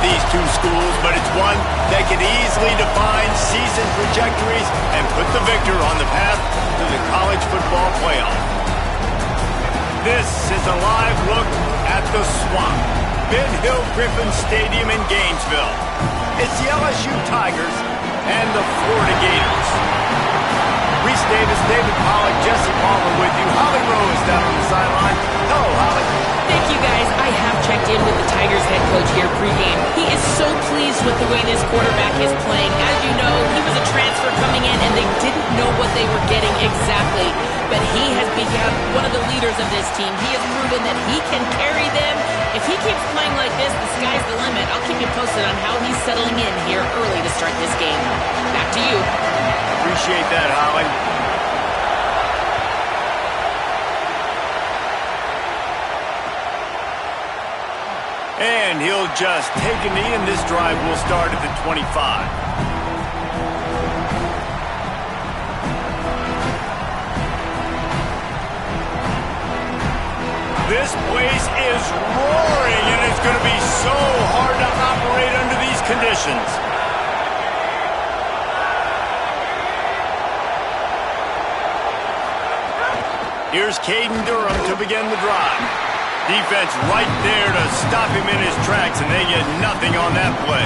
these two schools, but it's one that can easily define season trajectories and put the victor on the path to the college football playoff. This is a live look at the Swamp, Ben Hill Griffin Stadium in Gainesville. It's the LSU Tigers and the Florida Gators. Reese Davis, David Pollack, Jesse Palmer with you. Holly Rose down on the sideline. Hello, Holly. Thank you, guys. I have checked in with the Tigers head coach here pregame. He is so pleased with the way this quarterback is playing. As you know, he was a transfer coming in, and they didn't know what they were getting exactly. But he has become one of the leaders of this team. He has proven that he can carry them. If he keeps playing like this, the sky's the limit. I'll keep you posted on how he's settling in here early to start this game. Back to you. Appreciate that, Holly. And he'll just take a knee, and this drive will start at the 25. This place is roaring, and it's going to be so hard to operate under these conditions. Here's Caden Durham to begin the drive. Defense right there to stop him in his tracks, and they get nothing on that play.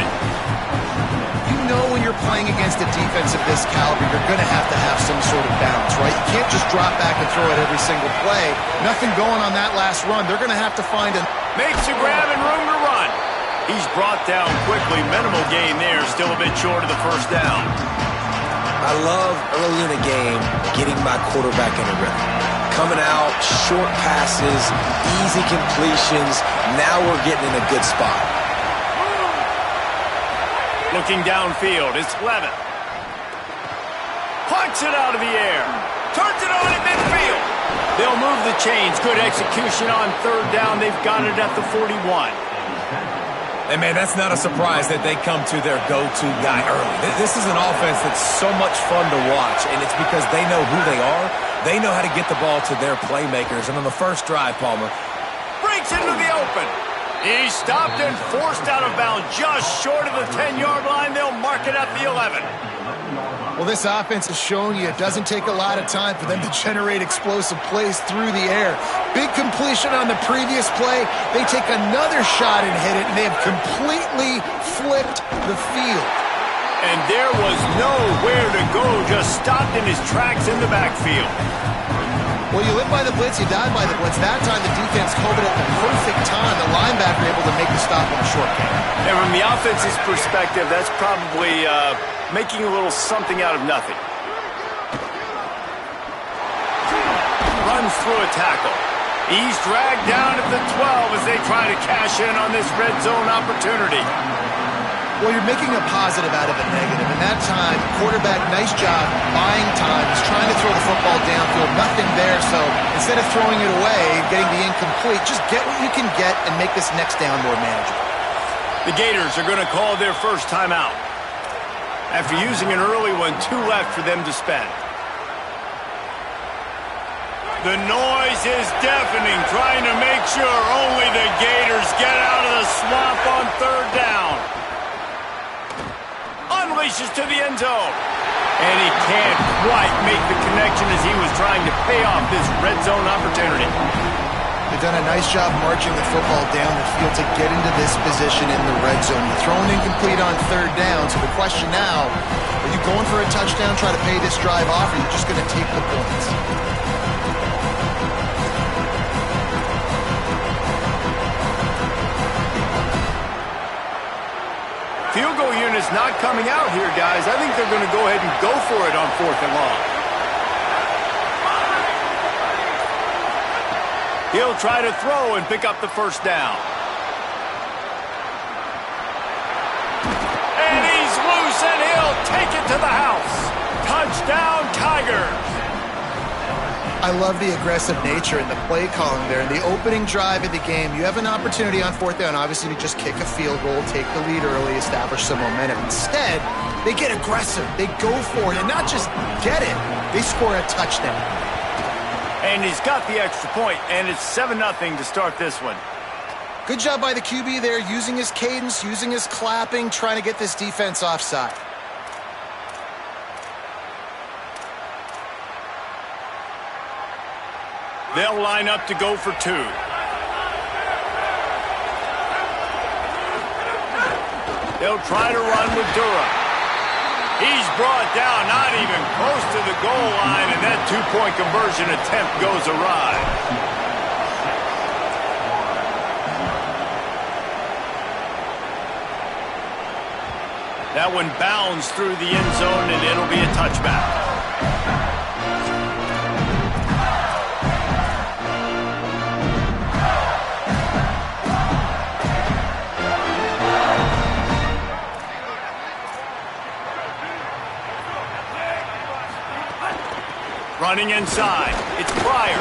You know when you're playing against a defense of this caliber, you're going to have some sort of balance, right? You can't just drop back and throw it every single play. Nothing going on that last run. They're going to have to find a... Makes a grab and room to run. He's brought down quickly. Minimal gain there. Still a bit short of the first down. I love early in the game getting my quarterback in a rhythm. Coming out, short passes, easy completions. Now we're getting in a good spot. Looking downfield, it's Levitt. Punts it out of the air. Turns it on at midfield. They'll move the chains. Good execution on third down. They've got it at the 41. Hey, man, that's not a surprise that they come to their go-to guy early. This is an offense that's so much fun to watch, and it's because they know who they are. They know how to get the ball to their playmakers. And on the first drive, Palmer breaks into the open. He stopped and forced out of bounds just short of the 10-yard line. They'll mark it at the 11. Well, this offense has shown you it doesn't take a lot of time for them to generate explosive plays through the air. Big completion on the previous play. They take another shot and hit it, and they have completely flipped the field. And there was nowhere to go, just stopped in his tracks in the backfield. Well, you live by the blitz, you die by the blitz. That time the defense covered at the perfect time. The linebacker able to make the stop on the short game. And from the offense's perspective, that's probably making a little something out of nothing. Runs through a tackle. He's dragged down at the 12 as they try to cash in on this red zone opportunity. Well, you're making a positive out of a negative. And that time, quarterback, nice job, buying time. He's trying to throw the football downfield. Nothing there, so instead of throwing it away and getting the incomplete, just get what you can get and make this next down more manageable. The Gators are going to call their first timeout. After using an early one, 2 left for them to spend. The noise is deafening, trying to make sure only the Gators get out of the swamp on third down. Unleashes to the end zone. And he can't quite make the connection as he was trying to pay off this red zone opportunity. They've done a nice job marching the football down the field to get into this position in the red zone. You're throwing incomplete on third down, so the question now, are you going for a touchdown, try to pay this drive off, or are you just going to take the points? Field goal unit's not coming out here, guys. I think they're going to go ahead and go for it on 4th and long. He'll try to throw and pick up the first down. And he's loose, and he'll take it to the house. Touchdown, Tigers. I love the aggressive nature and the play calling there. In the opening drive of the game, you have an opportunity on 4th down, obviously, to just kick a field goal, take the lead early, establish some momentum. Instead, they get aggressive. They go for it, and not just get it, they score a touchdown. And he's got the extra point, and it's 7-0 to start this one. Good job by the QB there, using his cadence, using his clapping, trying to get this defense offside. They'll line up to go for 2. They'll try to run with Durham. He's brought down, not even close to the goal line, and that 2-point conversion attempt goes awry. That one bounds through the end zone, and it'll be a touchback. Running inside, it's Pryor.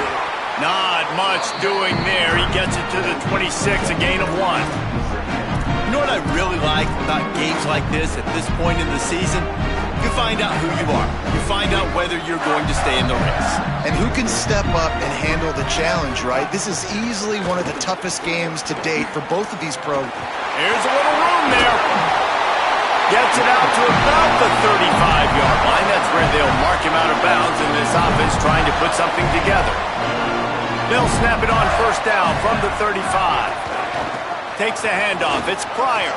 Not much doing there. He gets it to the 26, a gain of 1. You know what I really like about games like this at this point in the season? You find out who you are. You find out whether you're going to stay in the race. And who can step up and handle the challenge, right? This is easily one of the toughest games to date for both of these programs. Here's a little room there. Gets it out to about the 35-yard line. That's where they'll mark him out of bounds in this offense trying to put something together. They'll snap it on first down from the 35. Takes the handoff. It's Pryor.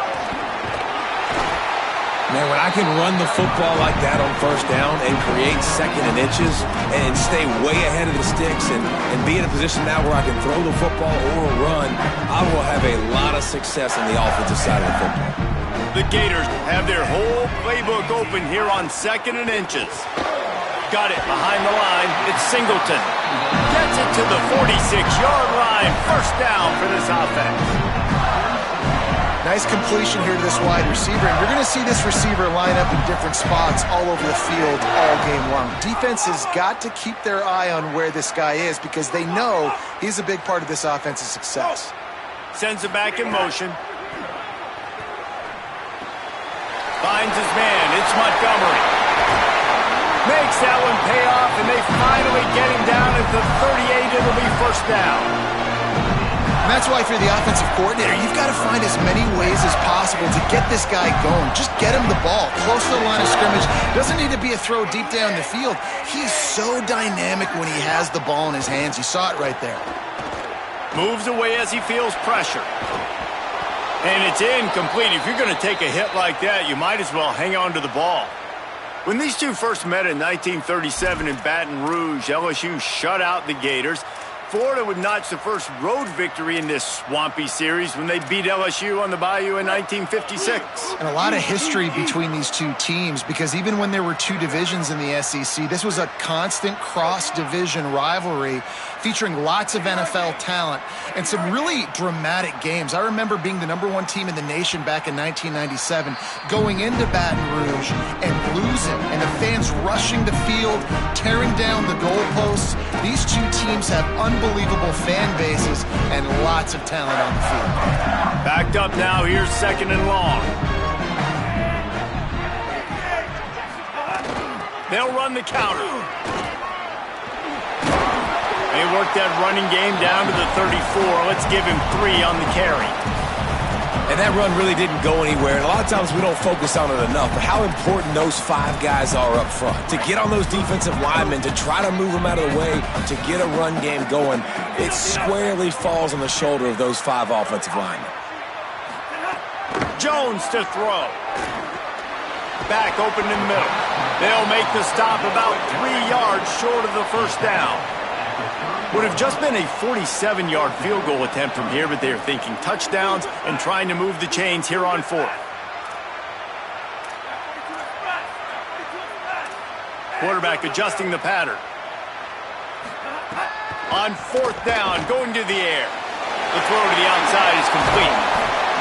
Man, when I can run the football like that on first down and create second and inches and stay way ahead of the sticks and be in a position now where I can throw the football or run, I will have a lot of success on the offensive side of the football. The Gators have their whole playbook open here on second and inches. Got it behind the line. It's Singleton. Gets it to the 46-yard line. First down for this offense. Nice completion here to this wide receiver, and you're going to see this receiver line up in different spots all over the field all game long. Defense has got to keep their eye on where this guy is because they know he's a big part of this offense's success. Sends it back in motion. Finds his man. It's Montgomery. Makes that one pay off, and they finally get him down at the 38. It'll be first down. And that's why, if you're the offensive coordinator, you've got to find as many ways as possible to get this guy going. Just get him the ball close to the line of scrimmage. Doesn't need to be a throw deep down the field. He's so dynamic when he has the ball in his hands. You saw it right there. Moves away as he feels pressure. And it's incomplete. If you're going to take a hit like that, you might as well hang on to the ball. When these two first met in 1937 in Baton Rouge, LSU shut out the Gators. Florida would notch the first road victory in this swampy series when they beat LSU on the Bayou in 1956. And a lot of history between these two teams because even when there were two divisions in the SEC, this was a constant cross-division rivalry featuring lots of NFL talent and some really dramatic games. I remember being the #1 team in the nation back in 1997, going into Baton Rouge and losing, and the fans rushing the field, tearing down the goalposts. These two teams have unbelievable fan bases and lots of talent on the field. Backed up now, here's second and long. They'll run the counter. They work that running game down to the 34. Let's give him 3 on the carry. And that run really didn't go anywhere. And a lot of times we don't focus on it enough, but how important those 5 guys are up front. To get on those defensive linemen, to try to move them out of the way, to get a run game going, it squarely falls on the shoulder of those 5 offensive linemen. Jones to throw. Back open in the middle. They'll make the stop about 3 yards short of the first down. Would have just been a 47-yard field goal attempt from here, but they're thinking touchdowns and trying to move the chains here on 4th. Quarterback adjusting the pattern. On 4th down, going to the air. The throw to the outside is complete.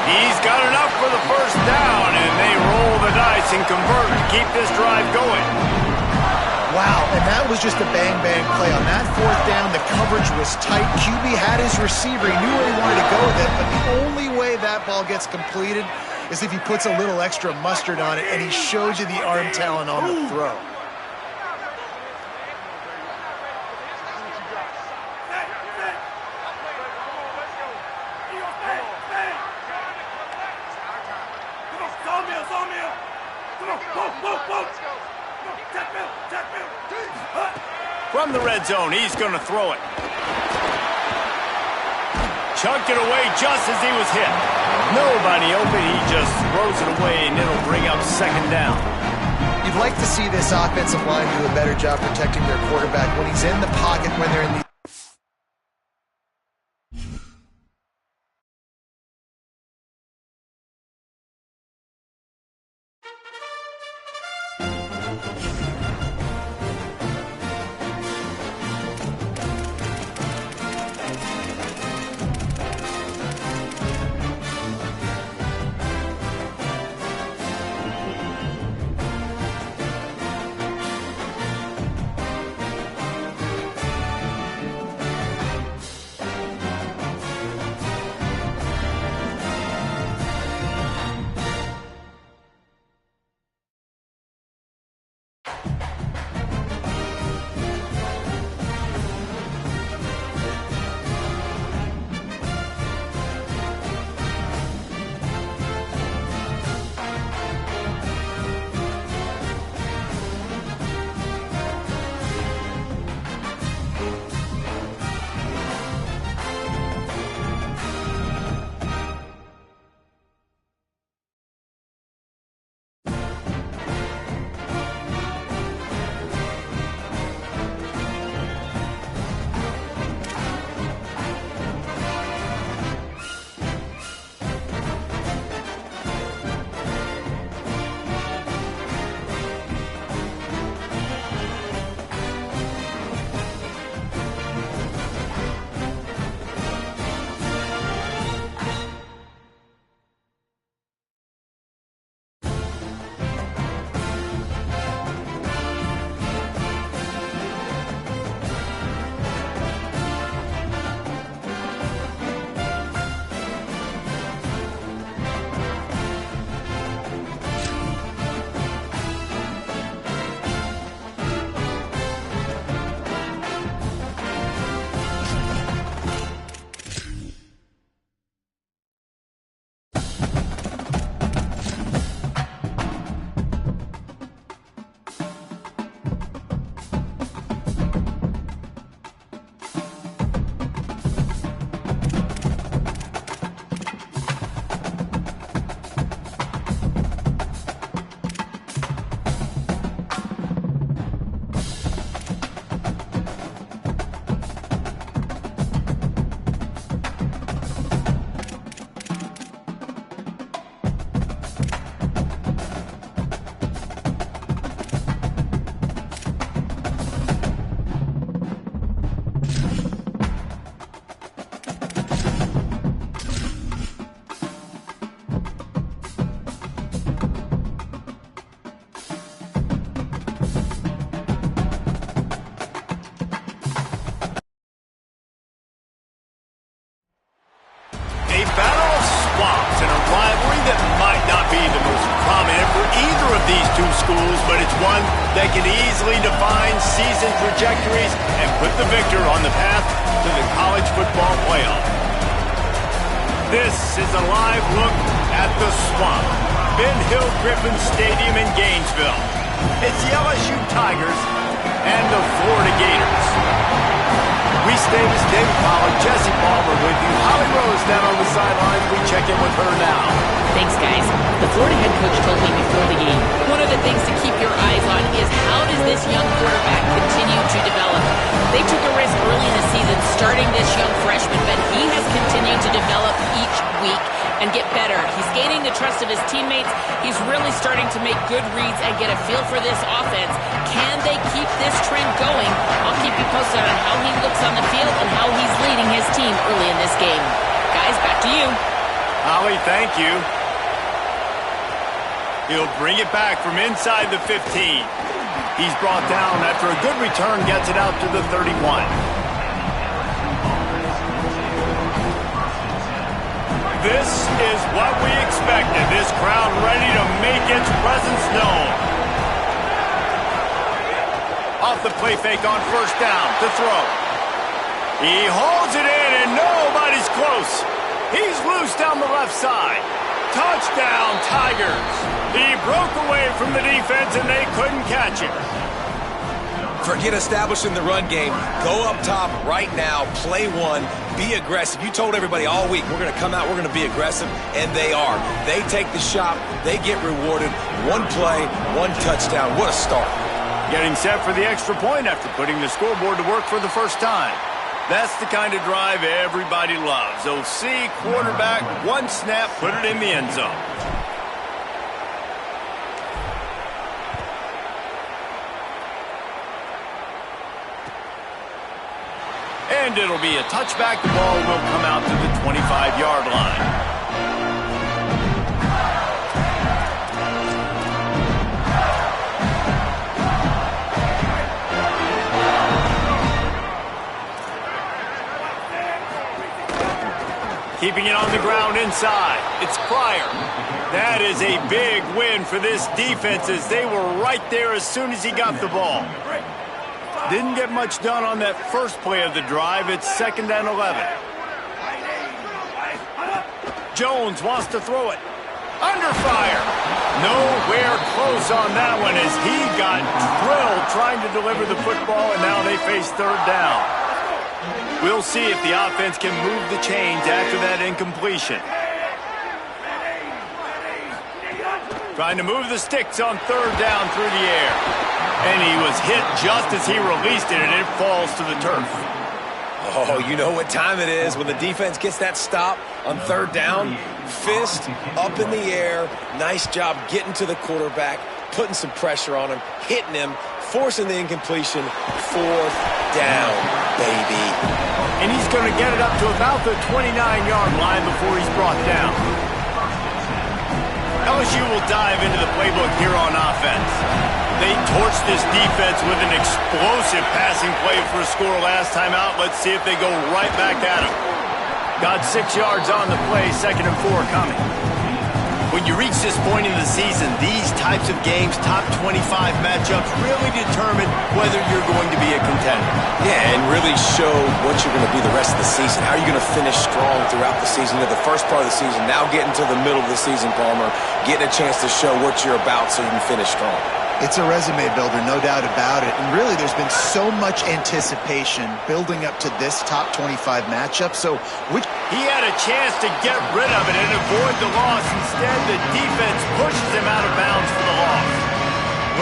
He's got enough for the first down, and they roll the dice and convert and keep this drive going. Wow, and that was just a bang-bang play. On that 4th down, the coverage was tight. QB had his receiver. He knew where he wanted to go with it, but the only way that ball gets completed is if he puts a little extra mustard on it, and he shows you the arm talent on the throw. From the red zone, he's going to throw it. Chucked it away just as he was hit. Nobody open, he just throws it away, and it'll bring up second down. You'd like to see this offensive line do a better job protecting their quarterback when he's in the pocket, when they're in the... They can easily define season trajectories and put the victor on the path to the college football playoff. This is a live look at the Swamp, Ben Hill Griffin Stadium in Gainesville. It's the LSU Tigers and the Florida Gators. Reese Davis, David Pollard, Jesse Palmer with you. Holly Rose down on the sidelines. We check in with her now. Thanks, guys. The Florida head coach told me before the game, one of the things to keep your eyes on is how does this young quarterback continue to develop? They took a risk early in the season starting this young freshman, but he has continued to develop each week and get better. He's gaining the trust of his teammates. He's really starting to make good reads and get a feel for this offense. Can they keep this trend going? I'll keep you posted on how he looks on the field and how he's leading his team early in this game. Guys, back to you. Holly, thank you. He'll bring it back from inside the 15. He's brought down after a good return, gets it out to the 31. This is what we expected. This crowd ready to make its presence known. Off the play fake on first down to throw. He holds it in and nobody's close. He's loose down the left side. Touchdown, Tigers. He broke away from the defense, and they couldn't catch him. Forget establishing the run game. Go up top right now. Play one. Be aggressive. You told everybody all week, we're going to come out, we're going to be aggressive, and they are. They take the shot. They get rewarded. One play, one touchdown. What a start. Getting set for the extra point after putting the scoreboard to work for the first time. That's the kind of drive everybody loves. OC, quarterback, one snap, put it in the end zone. And it'll be a touchback. The ball will come out to the 25-yard line. Keeping it on the ground inside. It's Pryor. That is a big win for this defense as they were right there as soon as he got the ball. Didn't get much done on that first play of the drive. It's 2nd and 11. Jones wants to throw it. Under fire. Nowhere close on that one as he got drilled trying to deliver the football, and now they face 3rd down. We'll see if the offense can move the chains after that incompletion. Trying to move the sticks on 3rd down through the air. And he was hit just as he released it, and it falls to the turf. Oh, you know what time it is when the defense gets that stop on 3rd down. Fist up in the air. Nice job getting to the quarterback, putting some pressure on him, hitting him, forcing the incompletion. 4th down, baby. And he's going to get it up to about the 29-yard line before he's brought down. LSU will dive into the playbook here on offense. They torched this defense with an explosive passing play for a score last time out. Let's see if they go right back at him. Got 6 yards on the play, 2nd and 4 coming. When you reach this point in the season, these types of games, top 25 matchups, really determine whether you're going to be a contender. Yeah, and really show what you're going to be the rest of the season. How are you going to finish strong throughout the season? The first part of the season, now getting to the middle of the season, Palmer, getting a chance to show what you're about so you can finish strong. It's a resume builder, no doubt about it. And really, there's been so much anticipation building up to this top 25 matchup. So he had a chance to get rid of it and avoid the loss. Instead, the defense pushes him out of bounds for the loss.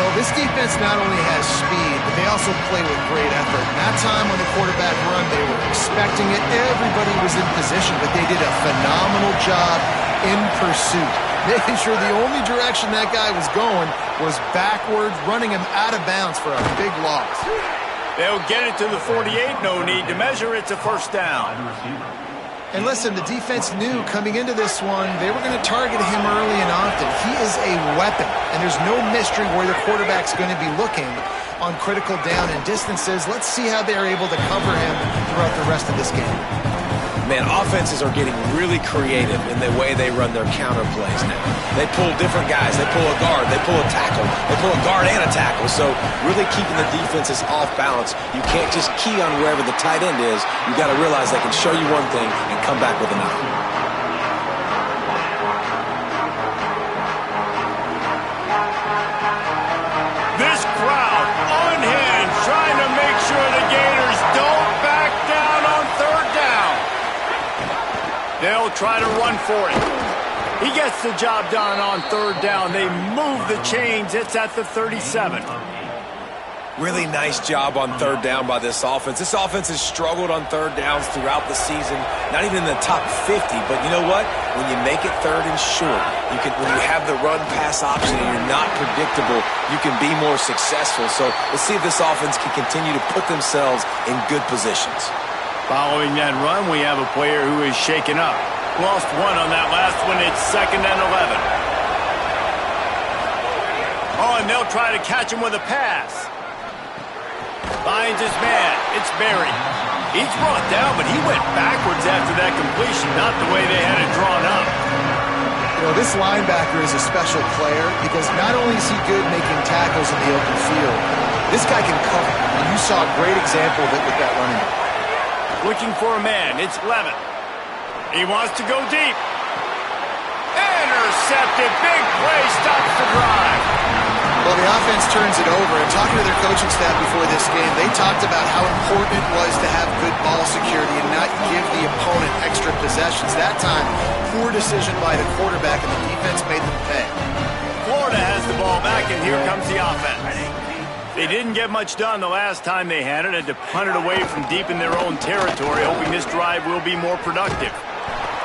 Well, this defense not only has speed, but they also play with great effort. And that time when the quarterback run, they were expecting it. Everybody was in position, but they did a phenomenal job in pursuit, making sure the only direction that guy was going was backwards, running him out of bounds for a big loss. They'll get it to the 48, no need to measure. It's a 1st down. And listen, the defense knew coming into this one, they were going to target him early and often. He is a weapon, and there's no mystery where the quarterback's going to be looking on critical down and distances. Let's see how they're able to cover him throughout the rest of this game. Man, offenses are getting really creative in the way they run their counter plays now. They pull different guys. They pull a guard. They pull a tackle. They pull a guard and a tackle. So really keeping the defenses off balance. You can't just key on wherever the tight end is. You got to realize they can show you one thing and come back with another. This crowd unhinged, trying to make sure the Gators don't back down on 3rd down. They'll try to run for it. He gets the job done on 3rd down. They move the chains. It's at the 37. Really nice job on 3rd down by this offense. This offense has struggled on 3rd downs throughout the season. Not even in the top 50. But you know what? When you make it 3rd and short, when you have the run-pass option and you're not predictable, you can be more successful. So let's see if this offense can continue to put themselves in good positions. Following that run, we have a player who is shaken up. Lost one on that last one. It's 2nd and 11. Oh, and they'll try to catch him with a pass. Finds his man. It's Berry. He's brought down, but he went backwards after that completion, not the way they had it drawn up. You know, this linebacker is a special player because not only is he good making tackles in the open field, this guy can cover. And you saw a great example of it with that running back. Looking for a man. It's Levin. He wants to go deep. Intercepted. Big play stops the drive. Well, the offense turns it over, and talking to their coaching staff before this game, they talked about how important it was to have good ball security and not give the opponent extra possessions. That time, poor decision by the quarterback, and the defense made them pay. Florida has the ball back, and here comes the offense. They didn't get much done the last time they had it, and to punt it away from deep in their own territory, hoping this drive will be more productive.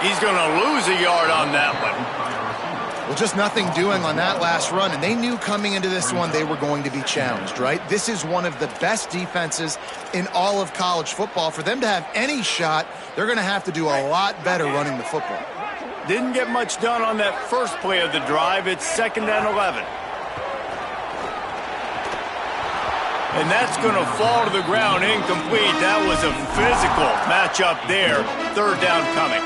He's going to lose a yard on that one. Well, just nothing doing on that last run, and they knew coming into this one they were going to be challenged, right? This is one of the best defenses in all of college football. For them to have any shot, they're going to have to do a lot better running the football. Didn't get much done on that first play of the drive. It's 2nd and 11. And that's going to fall to the ground incomplete. That was a physical matchup there. 3rd down coming.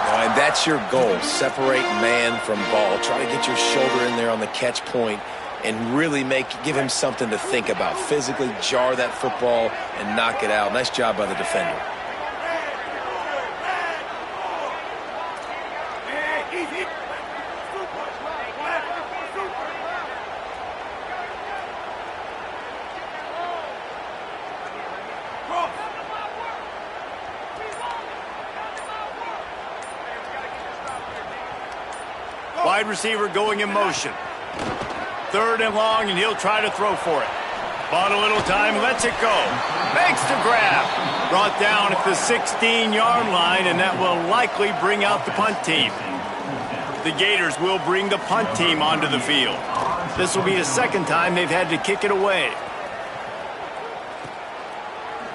And that's your goal. Separate man from ball. Try to get your shoulder in there on the catch point and really give him something to think about. Physically jar that football and knock it out. Nice job by the defender. Wide receiver going in motion. 3rd and long, and he'll try to throw for it. Bought a little time, lets it go. Makes the grab. Brought down at the 16-yard line, and that will likely bring out the punt team. The Gators will bring the punt team onto the field. This will be the 2nd time they've had to kick it away.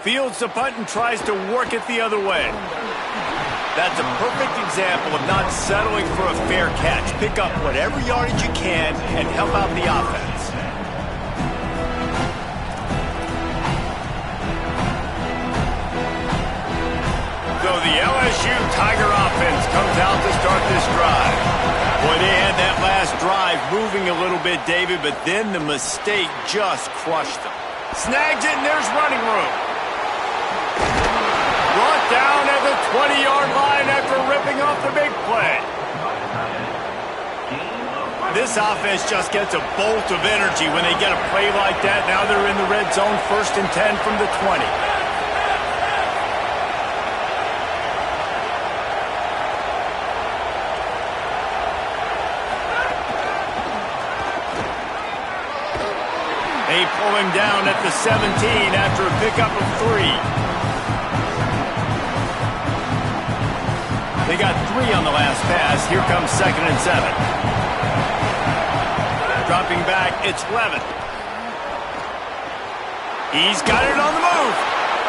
Fields the punt and tries to work it the other way. That's a perfect example of not settling for a fair catch. Pick up whatever yardage you can and help out the offense. So the LSU Tiger offense comes out to start this drive. Boy, they had that last drive moving a little bit, David, but then the mistake just crushed them. Snags it, and there's running room. Brought down at the 20-yard line after ripping off the big play. This offense just gets a bolt of energy when they get a play like that. Now they're in the red zone, 1st and 10 from the 20. They pull him down at the 17 after a pickup of 3. They got 3 on the last pass. Here comes 2nd and 7. Dropping back, it's Levin. He's got it on the move.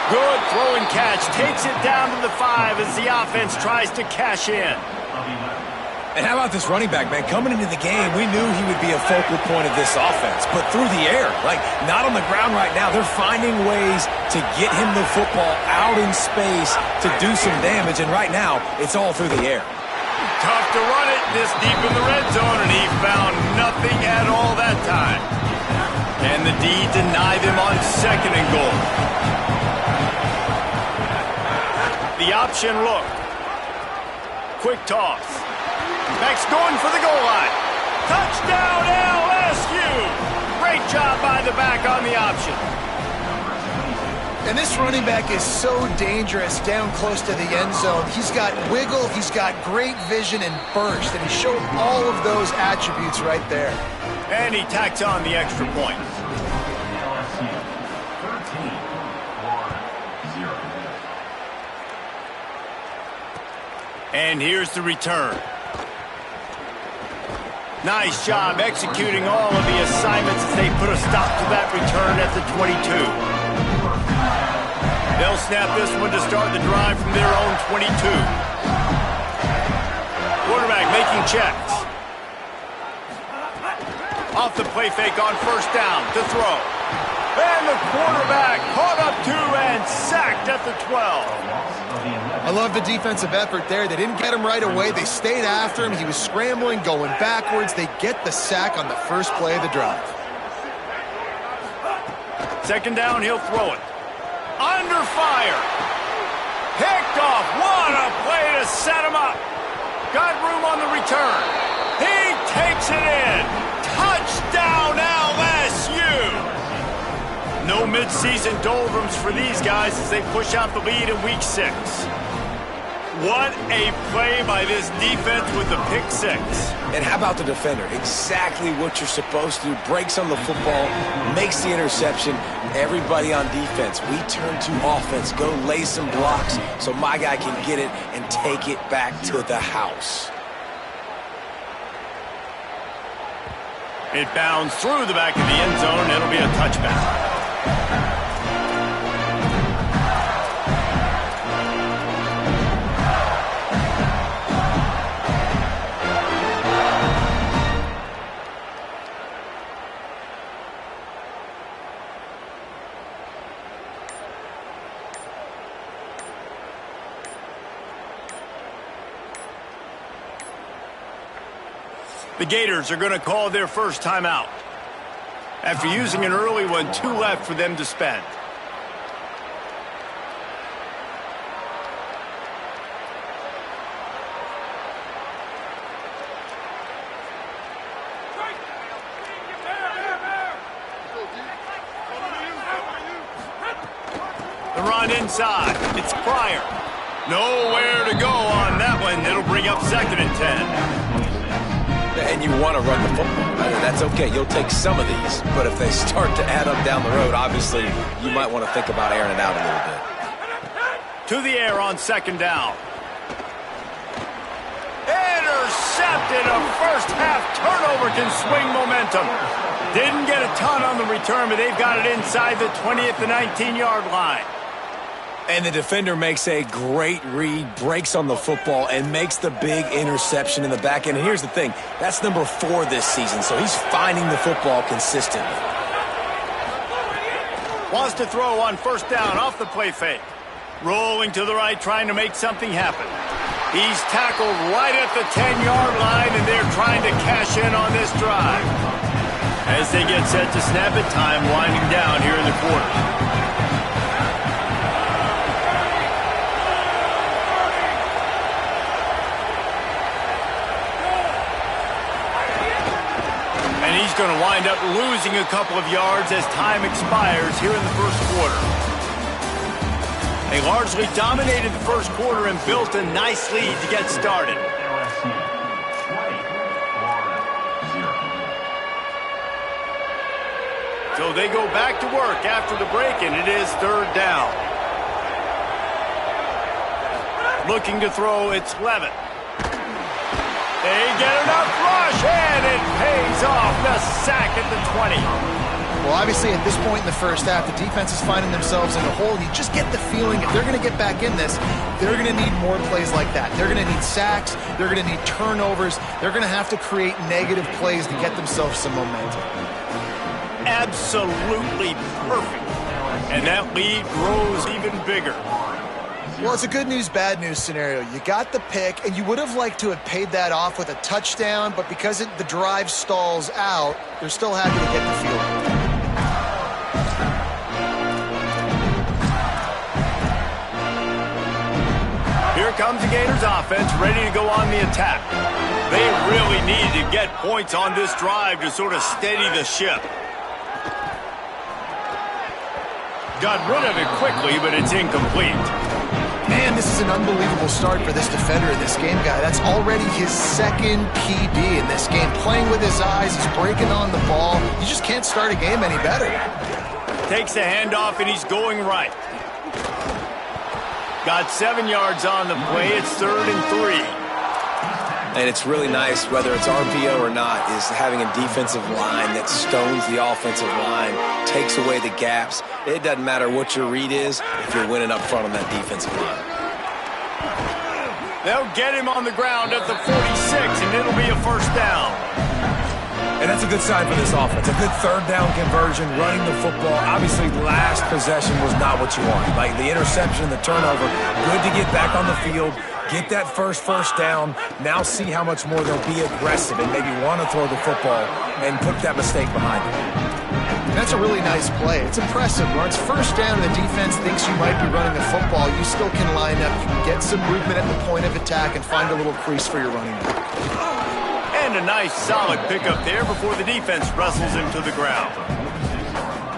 Good throw and catch. Takes it down to the 5 as the offense tries to cash in. And how about this running back, man? Coming into the game, we knew he would be a focal point of this offense, but through the air, like not on the ground right now. They're finding ways to get him the football out in space to do some damage, and right now, it's all through the air. Tough to run it this deep in the red zone, and he found nothing at all that time. And the D denied him on 2nd and goal. The option look. Quick toss. Max going for the goal line. Touchdown LSU! Great job by the back on the option. And this running back is so dangerous down close to the end zone. He's got wiggle, he's got great vision and burst, and he showed all of those attributes right there. And he tacks on the extra point. And here's the return. Nice job executing all of the assignments as they put a stop to that return at the 22. They'll snap this one to start the drive from their own 22. Quarterback making checks. Off the play fake on 1st down to throw. And the quarterback caught up to and sacked at the 12. I love the defensive effort there. They didn't get him right away. They stayed after him. He was scrambling, going backwards. They get the sack on the first play of the drive. 2nd down, he'll throw it. Under fire. Picked off. What a play to set him up. Got room on the return. He takes it in. Touchdown, LSU. No midseason doldrums for these guys as they push out the lead in week 6. What a play by this defense with the pick 6. And how about the defender? Exactly what you're supposed to do. Breaks on the football, makes the interception. Everybody on defense, we turn to offense. Go lay some blocks so my guy can get it and take it back to the house. It bounds through the back of the end zone. It'll be a touchback. The Gators are going to call their first timeout. After using an early one, 2 left for them to spend. The run inside. It's Pryor. Nowhere to go on that one. It'll bring up 2nd and 10. And you want to run the football. That's okay. You'll take some of these. But if they start to add up down the road, obviously, you might want to think about airing it out a little bit. To the air on 2nd down. Intercepted. A first-half turnover can swing momentum. Didn't get a ton on the return, but they've got it inside the 20 at the 19-yard line. And the defender makes a great read, breaks on the football, and makes the big interception in the back end. And here's the thing, that's number 4 this season, so he's finding the football consistently. Wants to throw on 1st down off the play fake. Rolling to the right, trying to make something happen. He's tackled right at the 10-yard line, and they're trying to cash in on this drive. As they get set to snap it, time winding down here in the quarter. He's going to wind up losing a couple of yards as time expires here in the first quarter. They largely dominated the first quarter and built a nice lead to get started. So they go back to work after the break, and it is 3rd down. Looking to throw, it's Levitt. They get enough rush, and it pays off. The sack at the 20. Well, obviously, at this point in the first half, the defense is finding themselves in a hole. You just get the feeling if they're going to get back in this, they're going to need more plays like that. They're going to need sacks. They're going to need turnovers. They're going to have to create negative plays to get themselves some momentum. Absolutely perfect. And that lead grows even bigger. Well, it's a good news, bad news scenario. You got the pick, and you would have liked to have paid that off with a touchdown, but because the drive stalls out, they're still happy to get the field. Here comes the Gators offense, ready to go on the attack. They really need to get points on this drive to sort of steady the ship. Got rid of it quickly, but it's incomplete. Man, this is an unbelievable start for this defender in this game, guy. That's already his 2nd PB in this game. Playing with his eyes, he's breaking on the ball. You just can't start a game any better. Takes the handoff, and he's going right. Got 7 yards on the play. It's 3rd and 3. And it's really nice, whether it's RPO or not, is having a defensive line that stones the offensive line, takes away the gaps. It doesn't matter what your read is if you're winning up front on that defensive line. They'll get him on the ground at the 46, and it'll be a 1st down. And that's a good sign for this offense. A good 3rd down conversion, running the football. Obviously, last possession was not what you want. Like the interception, the turnover, good to get back on the field. Get that first down. Now see how much more they'll be aggressive and maybe want to throw the football and put that mistake behind them. That's a really nice play. It's impressive. When it's first down and the defense thinks you might be running the football, you still can line up. You can get some movement at the point of attack and find a little crease for your running back. And a nice solid pickup there before the defense wrestles him to the ground.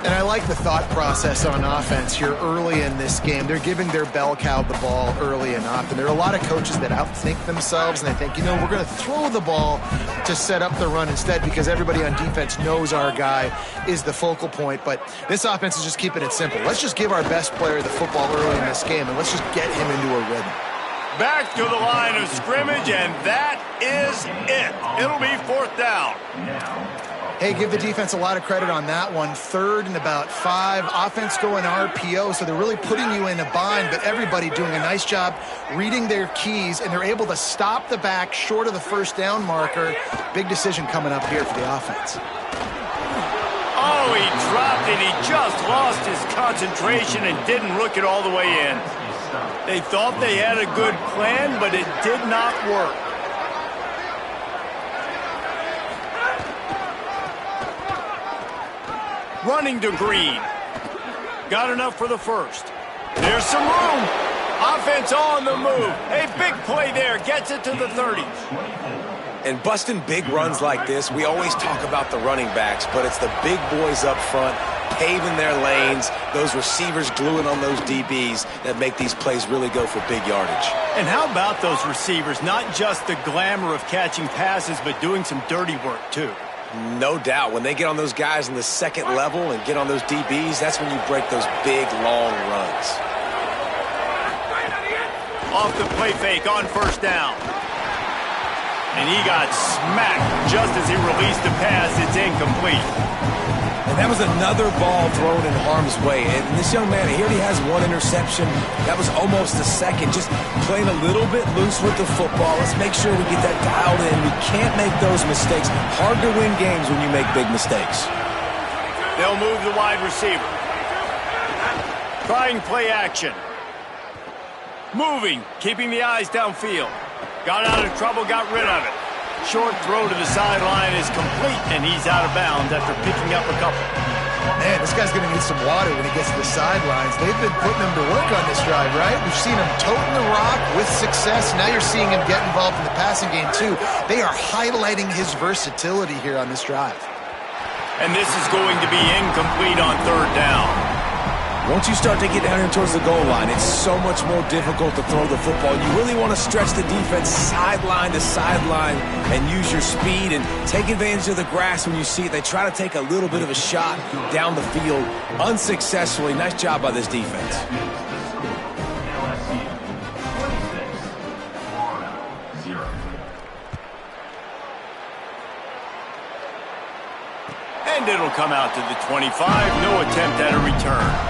And I like the thought process on offense here early in this game. They're giving their bell cow the ball early and often. There are a lot of coaches that outthink themselves, and they think, we're going to throw the ball to set up the run instead because everybody on defense knows our guy is the focal point. But this offense is just keeping it simple. Let's just give our best player the football early in this game, and let's just get him into a rhythm. Back to the line of scrimmage, and that is it. It'll be 4th down. Hey, give the defense a lot of credit on that one. 3rd and about 5. Offense going RPO, so they're really putting you in a bind, but everybody doing a nice job reading their keys, and they're able to stop the back short of the first down marker. Big decision coming up here for the offense. Oh, he dropped it. He just lost his concentration and didn't look it all the way in. They thought they had a good plan, but it did not work. Running to Green. Got enough for the first. There's some room. Offense on the move. A big play there. Gets it to the 30. And busting big runs like this, we always talk about the running backs, but it's the big boys up front, paving their lanes, those receivers gluing on those DBs that make these plays really go for big yardage. And how about those receivers? Not just the glamour of catching passes, but doing some dirty work, too. No doubt. When they get on those guys in the second level and get on those DBs, that's when you break those big, long runs. Off the play fake on 1st down. And he got smacked just as he released the pass. It's incomplete. And that was another ball thrown in harm's way. And this young man, he already has 1 interception. That was almost a second. Just playing a little bit loose with the football. Let's make sure we get that dialed in. We can't make those mistakes. Hard to win games when you make big mistakes. They'll move the wide receiver. Trying play action. Moving, keeping the eyes downfield. Got out of trouble, got rid of it. Short throw to the sideline is complete, and he's out of bounds after picking up a couple. Man, this guy's going to need some water when he gets to the sidelines. They've been putting him to work on this drive, right? We've seen him toting the rock with success. Now you're seeing him get involved in the passing game, too. They are highlighting his versatility here on this drive. And this is going to be incomplete on 3rd down. Once you start to get down here towards the goal line, it's so much more difficult to throw the football. You really want to stretch the defense sideline to sideline and use your speed and take advantage of the grass when you see it. They try to take a little bit of a shot down the field unsuccessfully. Nice job by this defense. And it'll come out to the 25. No attempt at a return.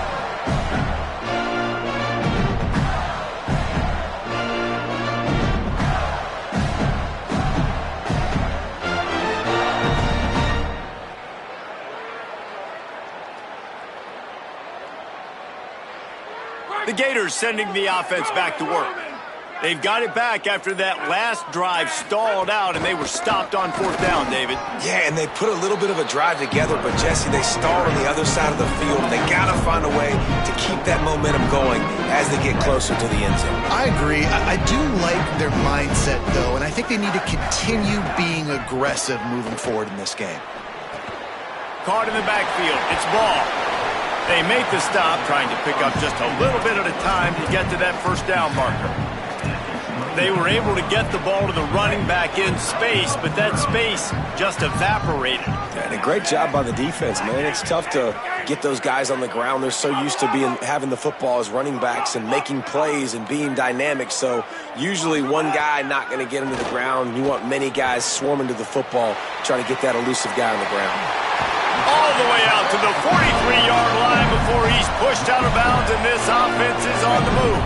The Gators sending the offense back to work. They've got it back after that last drive stalled out, and they were stopped on 4th down, David. Yeah, and they put a little bit of a drive together, but, Jesse, they stalled on the other side of the field. They got to find a way to keep that momentum going as they get closer to the end zone. I agree. I do like their mindset, though, and I think they need to continue being aggressive moving forward in this game. Caught in the backfield. It's ball. They make the stop, trying to pick up just a little bit at a time to get to that 1st down marker. They were able to get the ball to the running back in space, but that space just evaporated. And a great job by the defense, man. It's tough to get those guys on the ground. They're so used to having the football as running backs and making plays and being dynamic. So usually one guy not going to get into the ground. You want many guys swarming to the football, trying to get that elusive guy on the ground. All the way out to the 43-yard line before he's pushed out of bounds, and this offense is on the move.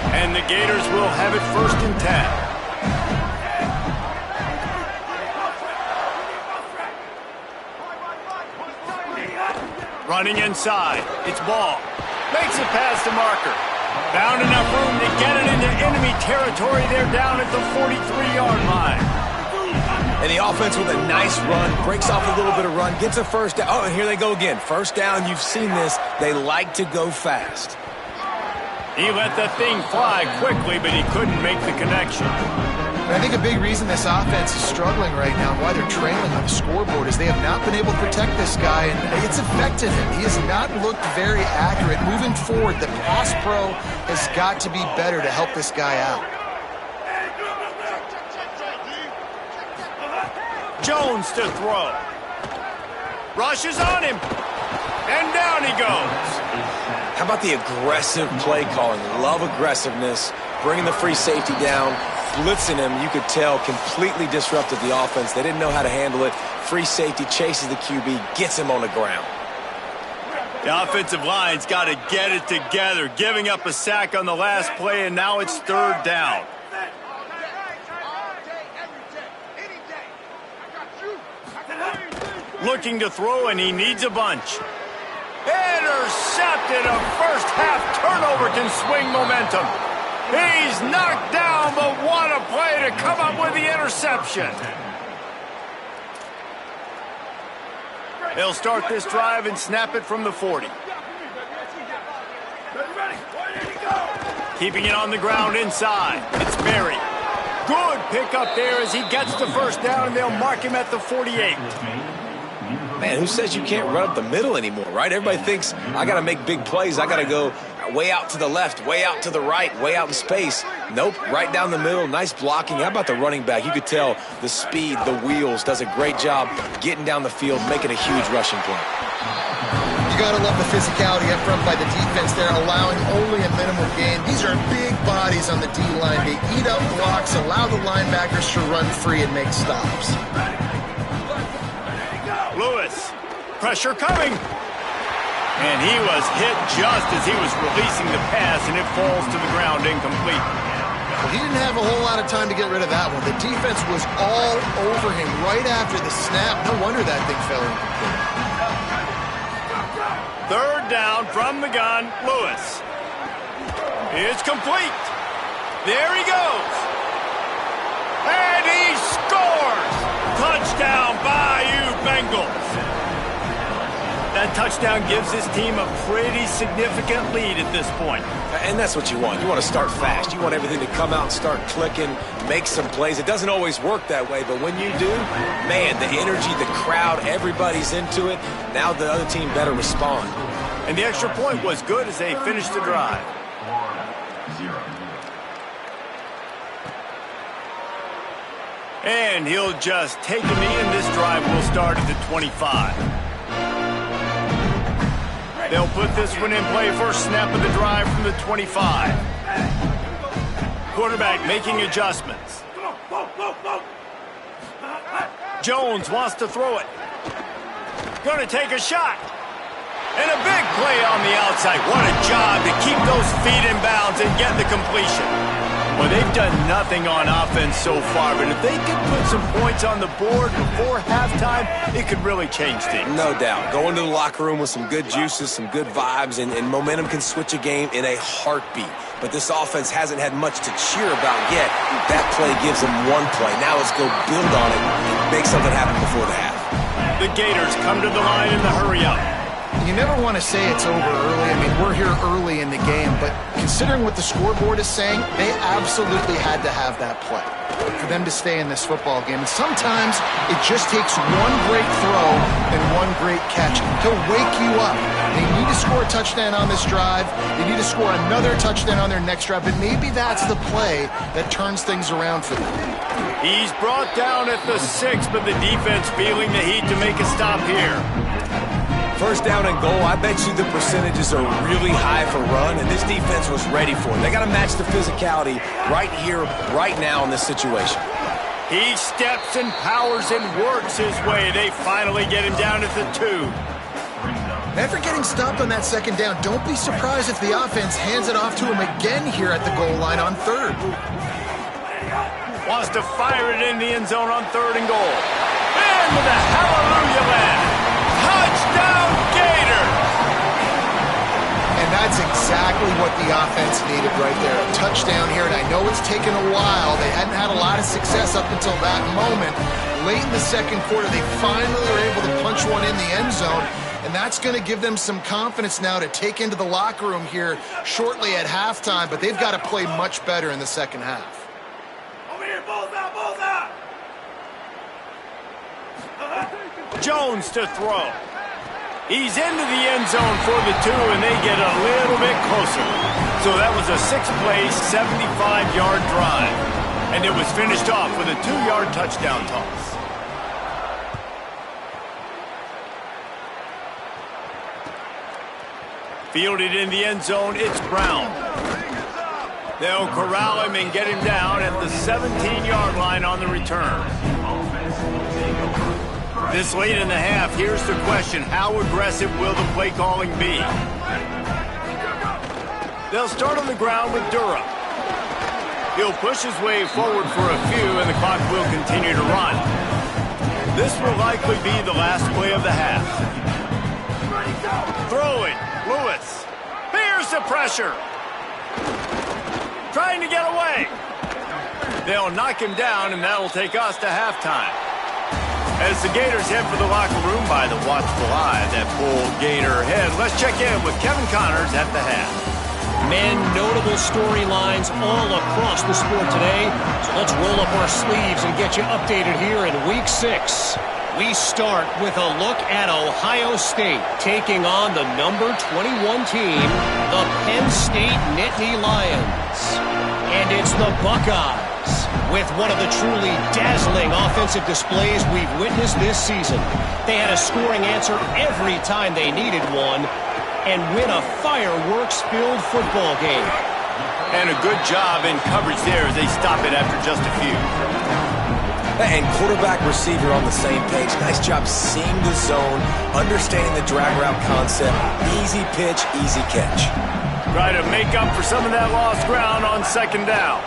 And the Gators will have it 1st and 10. Running inside. It's ball. Makes it past the marker. Found enough room to get it into enemy territory. They're down at the 43-yard line. And the offense with a nice run, breaks off a little bit of run, gets a first down. Oh, and here they go again. First down, you've seen this. They like to go fast. He let the thing fly quickly, but he couldn't make the connection. And I think a big reason this offense is struggling right now, why they're trailing on the scoreboard, is they have not been able to protect this guy, and it's affected him. He has not looked very accurate. Moving forward, the pass pro has got to be better to help this guy out. Jones to throw. Rushes on him. And down he goes. How about the aggressive play calling? Love aggressiveness, bringing the free safety down, blitzing him. You could tell completely disrupted the offense. They didn't know how to handle it. Free safety chases the QB, gets him on the ground. The offensive line's got to get it together, giving up a sack on the last play, and now it's third down. Looking to throw, and he needs a bunch. Intercepted. A first half turnover can swing momentum. He's knocked down, but what a play to come up with the interception. They'll start this drive and snap it from the 40. Keeping it on the ground inside. It's Berry. Good pickup there as he gets the first down, and they'll mark him at the 48. Man, who says you can't run up the middle anymore, right? Everybody thinks, I got to make big plays. I got to go way out to the left, way out to the right, way out in space. Nope, right down the middle. Nice blocking. How about the running back? You could tell the speed, the wheels, does a great job getting down the field, making a huge rushing play. You got to love the physicality up front by the defense there, allowing only a minimum gain. These are big bodies on the D-line. They eat up blocks, allow the linebackers to run free and make stops. Lewis, pressure coming. And he was hit just as he was releasing the pass, and it falls to the ground incomplete. Well, he didn't have a whole lot of time to get rid of that one. The defense was all over him right after the snap. No wonder that thing fell incomplete. Third down from the gun, Lewis. It's complete. There he goes. And he scores! Touchdown, Bayou Bengals. That touchdown gives his team a pretty significant lead at this point. And that's what you want. You want to start fast. You want everything to come out and start clicking, make some plays. It doesn't always work that way, but when you do, man, the energy, the crowd, everybody's into it. Now the other team better respond. And the extra point was good as they finished the drive. And he'll just take a knee, and this drive will start at the 25. They'll put this one in play. First snap of the drive from the 25. Quarterback making adjustments. Jones wants to throw it. Going to take a shot. And a big play on the outside. What a job to keep those feet in bounds and get the completion. Well, they've done nothing on offense so far, but if they could put some points on the board before halftime, it could really change things. No doubt. Go into the locker room with some good juices, some good vibes, and momentum can switch a game in a heartbeat. But this offense hasn't had much to cheer about yet. That play gives them one play. Now let's go build on it and make something happen before the half. The Gators come to the line in the hurry-up. You never want to say it's over early. I mean, we're here early in the game, but considering what the scoreboard is saying, they absolutely had to have that play for them to stay in this football game. And sometimes it just takes one great throw and one great catch to wake you up. They need to score a touchdown on this drive. They need to score another touchdown on their next drive, and maybe that's the play that turns things around for them. He's brought down at the 6, but the defense feeling the heat to make a stop here. First down and goal, I bet you the percentages are really high for run, and this defense was ready for it. They got to match the physicality right here, right now in this situation. He steps and powers and works his way. They finally get him down at the 2. After getting stopped on that second down, don't be surprised if the offense hands it off to him again here at the goal line on third. Wants to fire it in the end zone on 3rd and goal. And with a hallelujah land. Touchdown, Gators! And That's exactly what the offense needed right there. A touchdown here, and I know it's taken a while. They hadn't had a lot of success up until that moment. Late in the second quarter, they finally were able to punch one in the end zone, and that's going to give them some confidence now to take into the locker room here shortly at halftime, but they've got to play much better in the second half. Over here, balls out, balls out! Jones to throw. He's into the end zone for the 2, and they get a little bit closer. So that was a 6-play, 75-yard drive. And it was finished off with a 2-yard touchdown toss. Fielded in the end zone, it's Brown. They'll corral him and get him down at the 17-yard line on the return. This late in the half, here's the question. How aggressive will the play calling be? They'll start on the ground with Durham. He'll push his way forward for a few, and the clock will continue to run. This will likely be the last play of the half. Throwing. Lewis bears the pressure. Trying to get away. They'll knock him down, and that'll take us to halftime. As the Gators head for the locker room by the watchful eye that pull Gator head, let's check in with Kevin Connors at the half. Men, notable storylines all across the sport today. So let's roll up our sleeves and get you updated here in Week 6. We start with a look at Ohio State taking on the number 21 team, the Penn State Nittany Lions. And it's the Buckeyes with one of the truly dazzling offensive displays we've witnessed this season. They had a scoring answer every time they needed one and win a fireworks-filled football game. And a good job in coverage there as they stop it after just a few. And quarterback, receiver on the same page. Nice job seeing the zone, understanding the drag route concept. Easy pitch, easy catch. Try to make up for some of that lost ground on second down.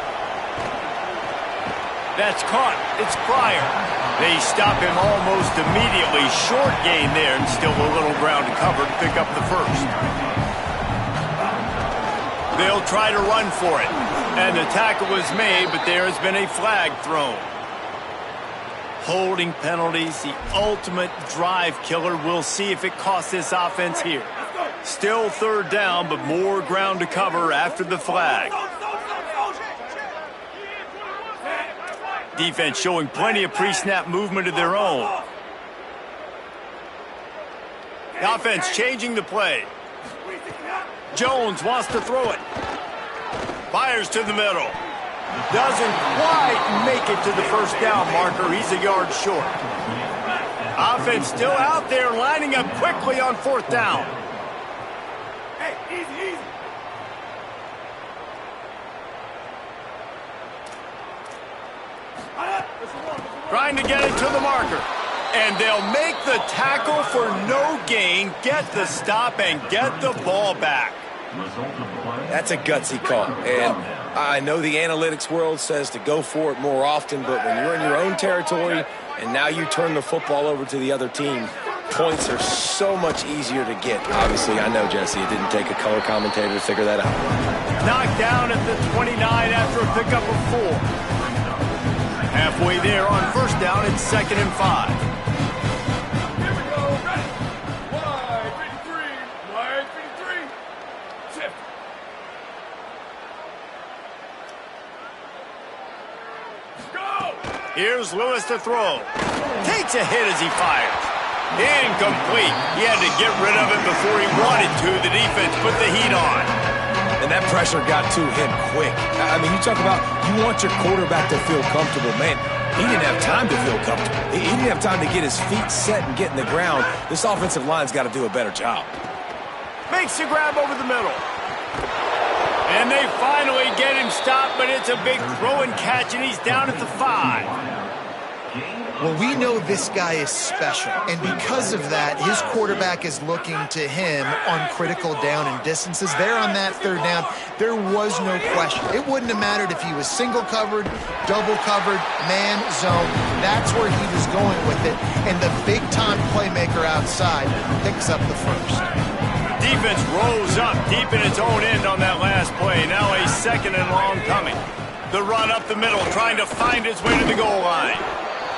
That's caught. It's Pryor. They stop him almost immediately. Short gain there, and still a little ground to cover to pick up the first. They'll try to run for it. And the tackle was made, but there has been a flag thrown. Holding penalties, the ultimate drive killer. We'll see if it costs this offense here. Still third down, but more ground to cover after the flag. Defense showing plenty of pre-snap movement of their own. The offense changing the play. Jones wants to throw it. Fires to the middle. Doesn't quite make it to the first down marker. He's a yard short. Offense still out there lining up quickly on fourth down. Hey, easy, easy. Trying to get it to the marker. And they'll make the tackle for no gain, get the stop, and get the ball back. That's a gutsy call. And I know the analytics world says to go for it more often, but when you're in your own territory and now you turn the football over to the other team, points are so much easier to get. Obviously, I know, Jesse, it didn't take a color commentator to figure that out. Knocked down at the 29 after a pickup of 4. Halfway there on first down, it's 2nd and 5. Here we go, ready. Wide 53, wide 53. Shift. Go! Here's Lewis to throw. Takes a hit as he fires. Incomplete. He had to get rid of it before he wanted to. The defense put the heat on. And that pressure got to him quick. I mean, you talk about you want your quarterback to feel comfortable. Man, he didn't have time to feel comfortable. He didn't have time to get his feet set and get in the ground. This offensive line's got to do a better job. Makes the grab over the middle. And they finally get him stopped, but it's a big throw and catch, and he's down at the 5. Well, we know this guy is special, and because of that, his quarterback is looking to him on critical down and distances. There on that third down, there was no question. It wouldn't have mattered if he was single covered, double covered, man, zone. That's where he was going with it, and the big-time playmaker outside picks up the first. defense rose up deep in its own end on that last play. Now a 2nd and long coming. The run up the middle, trying to find its way to the goal line.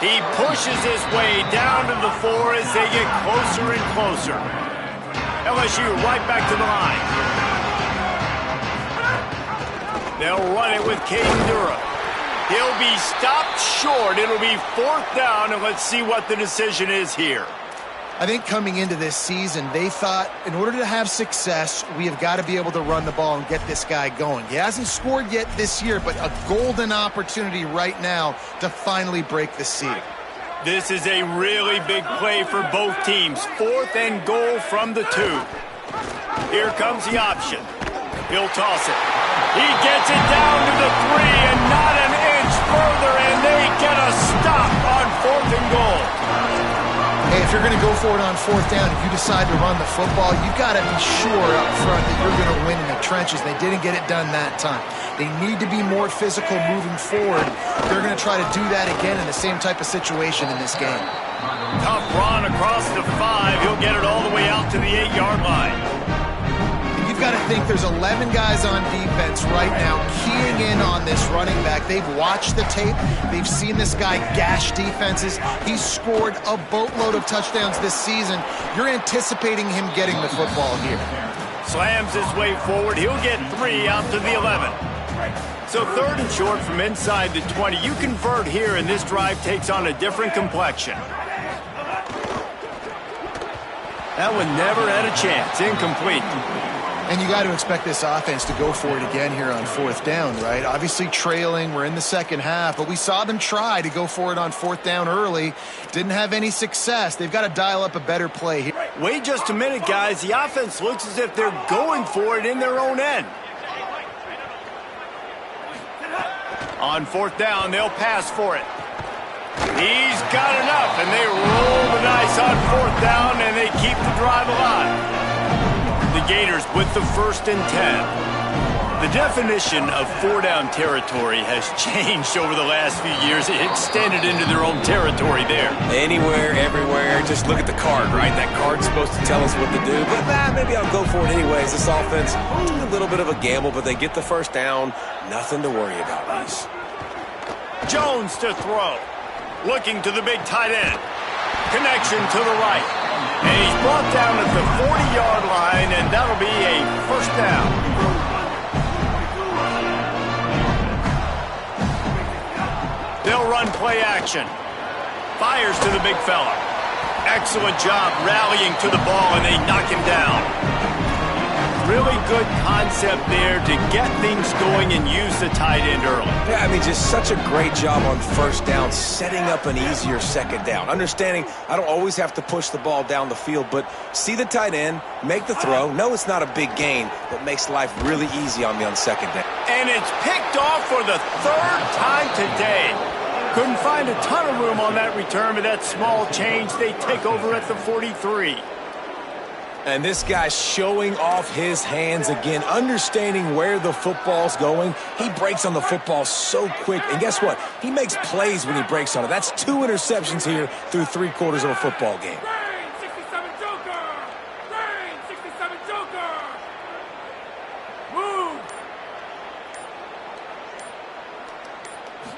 He pushes his way down to the 4 as they get closer and closer. LSU right back to the line. They'll run it with Caden Durham. He'll be stopped short. It'll be 4th down, and let's see what the decision is here. I think coming into this season, they thought in order to have success, we have got to be able to run the ball and get this guy going. He hasn't scored yet this year, but a golden opportunity right now to finally break the seal. This is a really big play for both teams. 4th and goal from the 2. Here comes the option. He'll toss it. He gets it down to the 3 and not an inch further, and they get a stop on 4th and goal. Hey, if you're going to go for it on 4th down, if you decide to run the football, you've got to be sure up front that you're going to win in the trenches. They didn't get it done that time. They need to be more physical moving forward. They're going to try to do that again in the same type of situation in this game. Tough run across the 5. He'll get it all the way out to the 8-yard line. You've got to think there's 11 guys on defense right now keying in on this running back. They've watched the tape. They've seen this guy gash defenses. He's scored a boatload of touchdowns this season. You're anticipating him getting the football here. Slams his way forward. He'll get 3 out to the 11. So 3rd and short from inside the 20. You convert here, and this drive takes on a different complexion. That one never had a chance. Incomplete. And you got to expect this offense to go for it again here on 4th down, right? Obviously trailing, we're in the 2nd half, but we saw them try to go for it on 4th down early. Didn't have any success. They've got to dial up a better play here. Wait just a minute, guys. The offense looks as if they're going for it in their own end. On 4th down, they'll pass for it. He's got enough, and they roll the dice on 4th down, and they keep the drive alive. The Gators with the 1st and 10. The definition of 4-down territory has changed over the last few years. It extended into their own territory there. Anywhere, everywhere, just look at the card, right? That card's supposed to tell us what to do, but maybe I'll go for it anyways. This offense, a little bit of a gamble, but they get the 1st down. Nothing to worry about, Reese. Jones to throw. Looking to the big tight end. Connection to the right. And he's brought down at the 40-yard line, and that'll be a 1st down. They'll run play action. Fires to the big fella. Excellent job rallying to the ball, and they knock him down. Really good concept there to get things going and use the tight end early. Yeah, I mean, just such a great job on 1st down, setting up an easier 2nd down. Understanding I don't always have to push the ball down the field, but see the tight end, make the throw. No, it's not a big gain, but makes life really easy on me on 2nd down. And it's picked off for the 3rd time today. Couldn't find a ton of room on that return, but that small change, they take over at the 43. And this guy's showing off his hands again, understanding where the football's going. He breaks on the football so quick. And guess what? He makes plays when he breaks on it. That's 2 interceptions here through 3/4 of a football game. Rain, 67 Joker! Rain, 67 Joker! Move!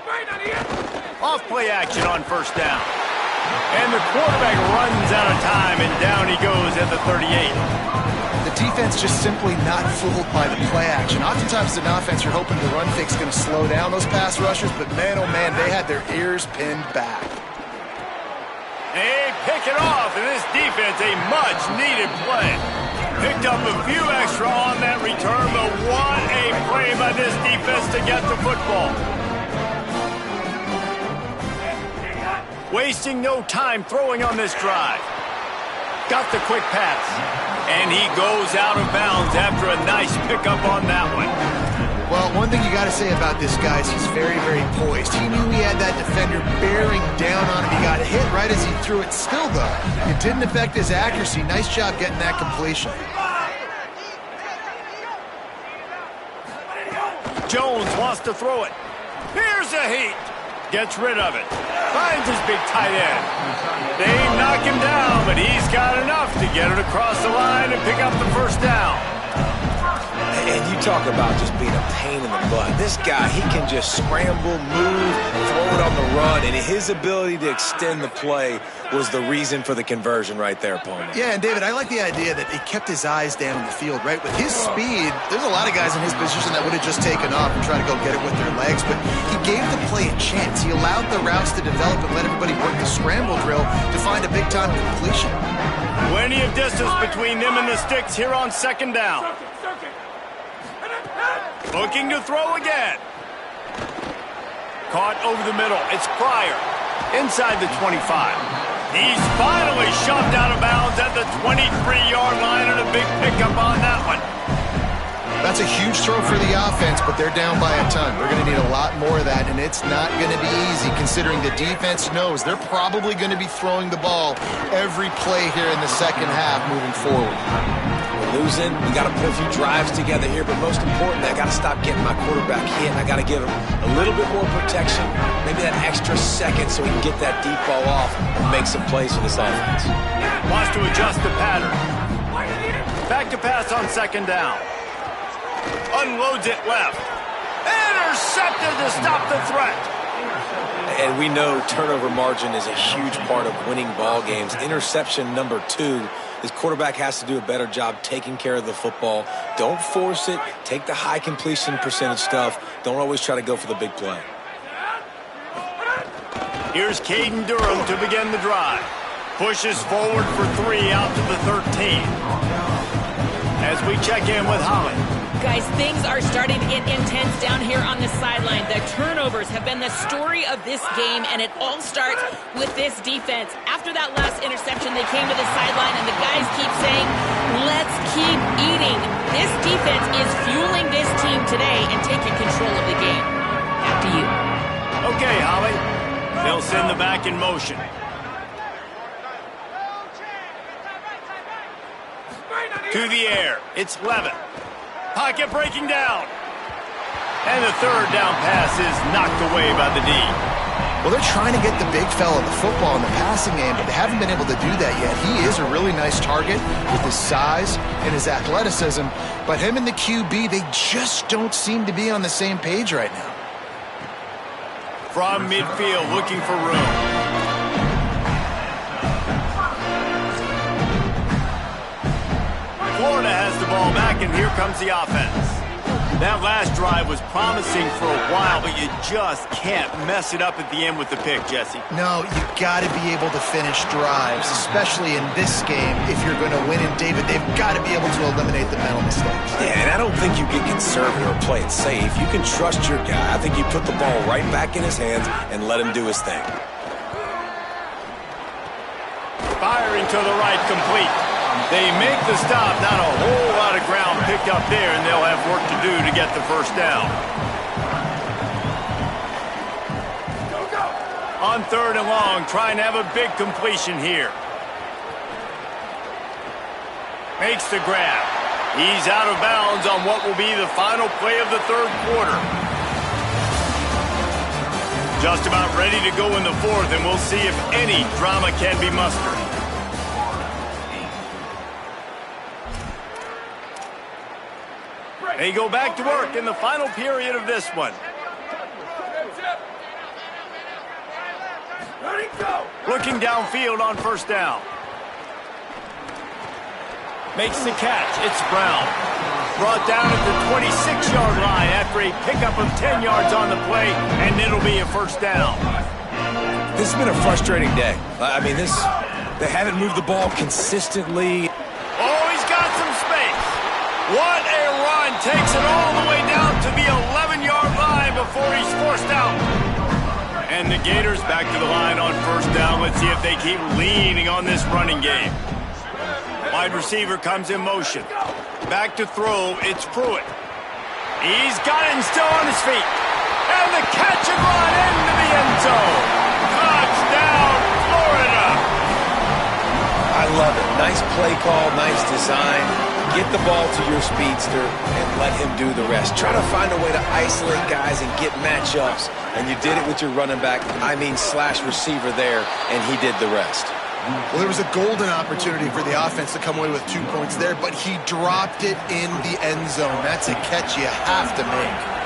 Right on the end! Off play action on 1st down. And the quarterback runs out of time, and down he goes at the 38. The defense just simply not fooled by the play action. Oftentimes in offense, you're hoping the run fake's going to slow down those pass rushers, but man, oh man, they had their ears pinned back. They pick it off, and this defense, a much-needed play. Picked up a few extra on that return, but what a play by this defense to get the football. Wasting no time throwing on this drive. Got the quick pass. And he goes out of bounds after a nice pickup on that one. Well, one thing you got to say about this guy is he's very, very poised. He knew he had that defender bearing down on him. He got hit right as he threw it. Still, though, it didn't affect his accuracy. Nice job getting that completion. Jones wants to throw it. Here's a heat. Gets rid of it. Finds his big tight end. They knock him down, but he's got enough to get it across the line and pick up the first down. And you talk about just being a pain in the butt. This guy, he can just scramble, move, throw it on the run, and his ability to extend the play was the reason for the conversion right there, Palmer. Yeah, and David, I like the idea that he kept his eyes down in the field, right? With his speed, there's a lot of guys in his position that would have just taken off and tried to go get it with their legs, but he gave the play a chance. He allowed the routes to develop and let everybody work the scramble drill to find a big-time completion. Plenty of distance between them and the sticks here on second down. Looking to throw again. Caught over the middle. It's Pryor. Inside the 25. He's finally shoved out of bounds at the 23-yard line, and a big pickup on that one. That's a huge throw for the offense, but they're down by a ton. We're going to need a lot more of that, and it's not going to be easy considering the defense knows they're probably going to be throwing the ball every play here in the second half moving forward. We're losing. We got to put a few drives together here, but most importantly, I got to stop getting my quarterback hit. I got to give him a little bit more protection, maybe that extra second so he can get that deep ball off and make some plays for this offense. Wants to adjust the pattern. Back to pass on second down. Unloads it left. Intercepted to stop the threat. And we know turnover margin is a huge part of winning ball games. Interception number 2. His quarterback has to do a better job taking care of the football. Don't force it. Take the high completion percentage stuff. Don't always try to go for the big play. Here's Caden Durham to begin the drive. Pushes forward for 3 out to the 13. As we check in with Holly. Guys, things are starting to get intense down here on the sideline. The turnovers have been the story of this game, and it all starts with this defense. After that last interception, they came to the sideline, and the guys keep saying, let's keep eating. This defense is fueling this team today and taking control of the game. Back to you. Okay, Holly. They'll send the back in motion. To the air. It's Levin. Pocket breaking down. And the third down pass is knocked away by the D. Well, they're trying to get the big fella the football in the passing game, but they haven't been able to do that yet. He is a really nice target with his size and his athleticism, but him and the QB, they just don't seem to be on the same page right now. From midfield, looking for room. Florida has the ball back, and here comes the offense. That last drive was promising for a while, but you just can't mess it up at the end with the pick, Jesse. No, you got to be able to finish drives, especially in this game if you're going to win. And David, they've got to be able to eliminate the mental mistakes. Yeah, and I don't think you get conservative or play it safe. You can trust your guy. I think you put the ball right back in his hands and let him do his thing. Firing to the right, complete. They make the stop, not a whole lot of ground picked up there, and they'll have work to do to get the first down. On third and long, trying to have a big completion here. Makes the grab. He's out of bounds on what will be the final play of the third quarter. Just about ready to go in the fourth, and we'll see if any drama can be mustered. They go back to work in the final period of this one. Looking downfield on first down. Makes the catch. It's Brown. Brought down at the 26-yard line after a pickup of 10 yards on the play, and it'll be a first down. This has been a frustrating day. I mean, they haven't moved the ball consistently. Oh, he's got some space. What a run. Takes it all the way down to the 11-yard line before he's forced out. And the Gators back to the line on first down. Let's see if they keep leaning on this running game. Wide receiver comes in motion. Back to throw. It's Pruitt. He's got it and still on his feet. And the catch and run into the end zone. Touchdown, Florida. I love it. Nice play call, nice design. Get the ball to your speedster and let him do the rest. Try to find a way to isolate guys and get matchups. And you did it with your running back, slash receiver there, and he did the rest. Well, there was a golden opportunity for the offense to come away with 2 points there, but he dropped it in the end zone. That's a catch you have to make.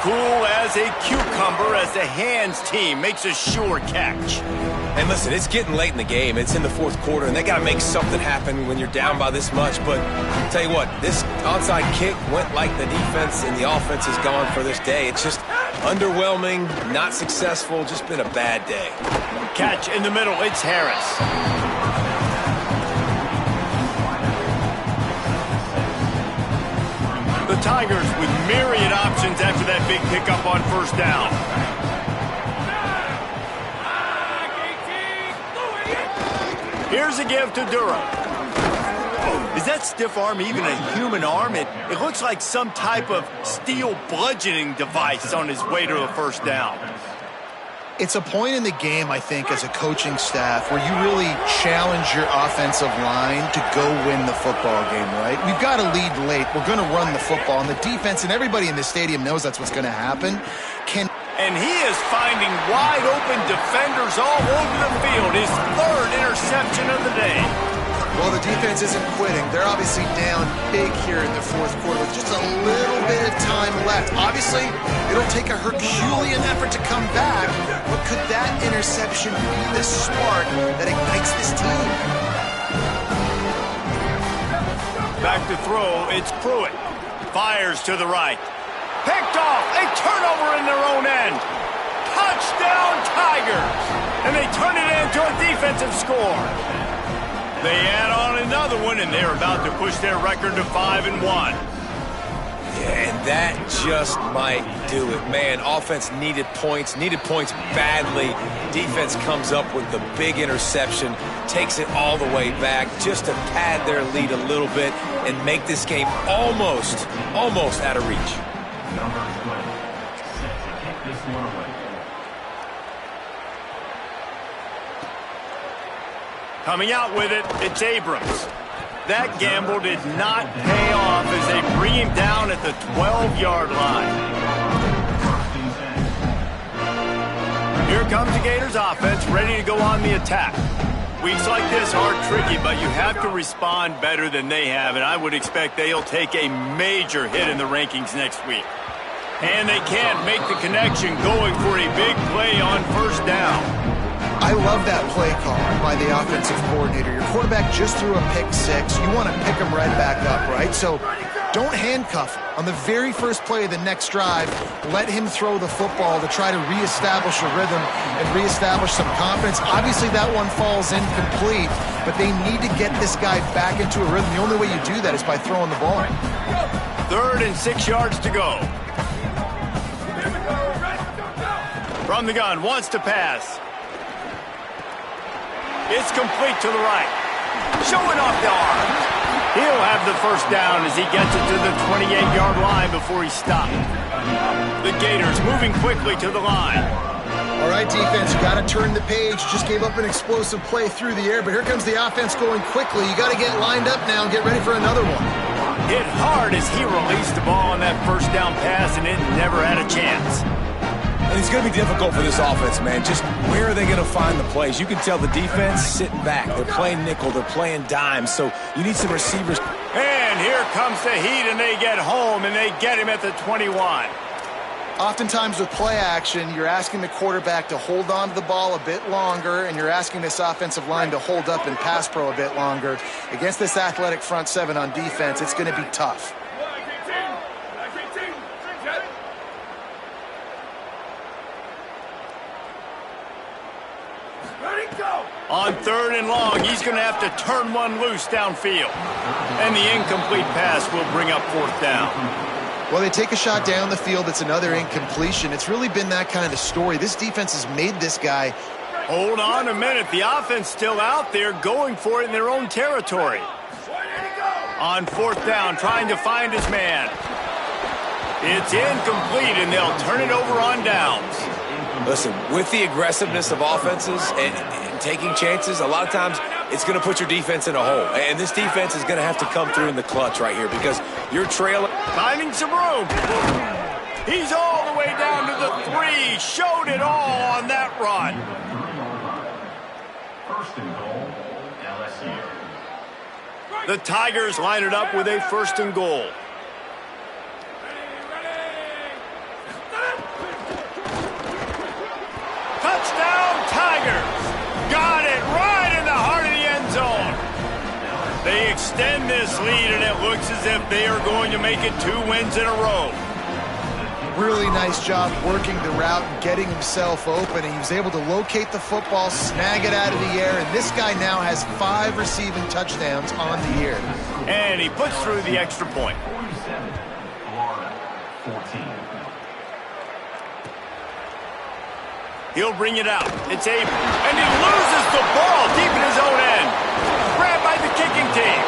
Cool as a cucumber as the hands team makes a sure catch. And listen, it's getting late in the game. It's in the fourth quarter, and they got to make something happen when you're down by this much. But I'll tell you what, this onside kick went like the defense and the offense is gone for this day. It's just underwhelming, not successful, just been a bad day. Catch in the middle, it's Harris. The Tigers with myriad options after that big pickup on first down. Here's a give to Durham. Is that stiff arm even a human arm? It looks like some type of steel bludgeoning device on his way to the first down. It's a point in the game, I think, as a coaching staff where you really challenge your offensive line to go win the football game, right? We've got to lead late. We're going to run the football, and the defense and everybody in the stadium knows that's what's going to happen. And he is finding wide-open defenders all over the field. His third interception of the day. Well, the defense isn't quitting. They're obviously down big here in the fourth quarter with just a little bit of time left. Obviously, it'll take a Herculean effort to come back, but could that interception be the spark that ignites this team? Back to throw, it's Pruitt. Fires to the right. Picked off, a turnover in their own end. Touchdown Tigers! And they turn it into a defensive score. They add on another one, and they're about to push their record to 5-1. Yeah, and that just might do it. Man, offense needed points badly. Defense comes up with the big interception, takes it all the way back just to pad their lead a little bit and make this game almost out of reach. Coming out with it, it's Abrams. That gamble did not pay off as they bring him down at the 12-yard line. Here comes the Gators offense, ready to go on the attack. Weeks like this are tricky, but you have to respond better than they have, and I would expect they'll take a major hit in the rankings next week. And they can't make the connection going for a big play on first down. I love that play call by the offensive coordinator. Your quarterback just threw a pick six. You want to pick him right back up, right? So don't handcuff him. On the very first play of the next drive, let him throw the football to try to reestablish a rhythm and reestablish some confidence. Obviously, that one falls incomplete, but they need to get this guy back into a rhythm. The only way you do that is by throwing the ball. 3rd and 6 yards to go. From the gun, wants to pass. It's complete to the right. Showing off the arm. He'll have the first down as he gets it to the 28-yard line before he stopped. The Gators moving quickly to the line. All right, defense, you got to turn the page. Just gave up an explosive play through the air, but here comes the offense going quickly. You got to get lined up now and get ready for another one. Hit hard as he released the ball on that first down pass, and it never had a chance. And it's going to be difficult for this offense, man. Just where are they going to find the plays? You can tell the defense sitting back. They're playing nickel. They're playing dime. So you need some receivers. And here comes the heat, and they get home, and they get him at the 21. Oftentimes with play action, you're asking the quarterback to hold on to the ball a bit longer, and you're asking this offensive line to hold up in pass pro a bit longer. Against this athletic front seven on defense, it's going to be tough. On 3rd and long, he's going to have to turn one loose downfield. And the incomplete pass will bring up 4th down. Well, they take a shot down the field. It's another incompletion. It's really been that kind of story. This defense has made this guy. Hold on a minute. The offense still out there going for it in their own territory. On 4th down, trying to find his man. It's incomplete, and they'll turn it over on downs. Listen, with the aggressiveness of offenses and taking chances, a lot of times it's going to put your defense in a hole. And this defense is going to have to come through in the clutch right here because you're trailing. Finding some room. He's all the way down to the 3. Showed it all on that run. First and goal, LSU. The Tigers line it up with a 1st and goal. Touchdown, Tigers! Got it right in the heart of the end zone. They extend this lead, and it looks as if they are going to make it 2 wins in a row. Really nice job working the route and getting himself open. And he was able to locate the football, snag it out of the air, and this guy now has 5 receiving touchdowns on the year. And he puts through the extra point. 47, Florida, 14. He'll bring it out. It's Abel. And he loses the ball deep in his own end. Grabbed by the kicking team.